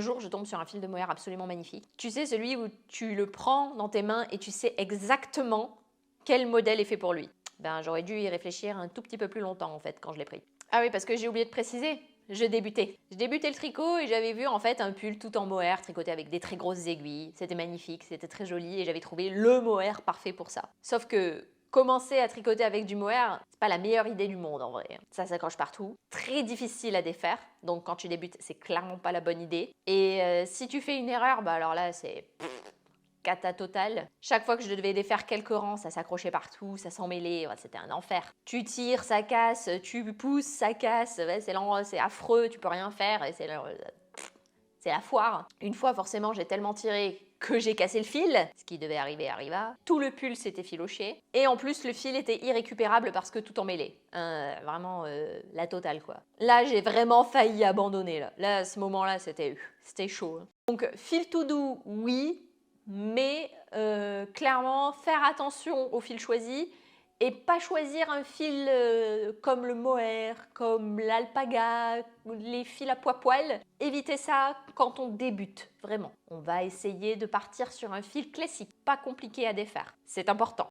Un jour, je tombe sur un fil de mohair absolument magnifique. Tu sais, celui où tu le prends dans tes mains et tu sais exactement quel modèle est fait pour lui. Ben, j'aurais dû y réfléchir un tout petit peu plus longtemps en fait quand je l'ai pris. Ah oui, parce que j'ai oublié de préciser, je débutais. Je débutais le tricot et j'avais vu en fait un pull tout en mohair tricoté avec des très grosses aiguilles. C'était magnifique, c'était très joli et j'avais trouvé le mohair parfait pour ça. Sauf que commencer à tricoter avec du mohair, c'est pas la meilleure idée du monde en vrai. Ça s'accroche partout, très difficile à défaire, donc quand tu débutes, c'est clairement pas la bonne idée. Et si tu fais une erreur, bah alors là c'est cata totale. Chaque fois que je devais défaire quelques rangs, ça s'accrochait partout, ça s'emmêlait, ouais, c'était un enfer. Tu tires, ça casse, tu pousses, ça casse, ouais, c'est affreux, tu peux rien faire et c'est la foire. Une fois, forcément, j'ai tellement tiré que j'ai cassé le fil. Ce qui devait arriver arriva. Tout le pull s'était filoché. Et en plus, le fil était irrécupérable parce que tout emmêlé. Vraiment la totale, quoi. Là, j'ai vraiment failli abandonner. Là, à ce moment-là, c'était chaud. Hein. Donc, fil tout doux, oui. Mais clairement, faire attention au fil choisi et pas choisir un fil comme le mohair, comme l'alpaga, les fils à poil. Évitez ça quand on débute, vraiment. On va essayer de partir sur un fil classique, pas compliqué à défaire. C'est important.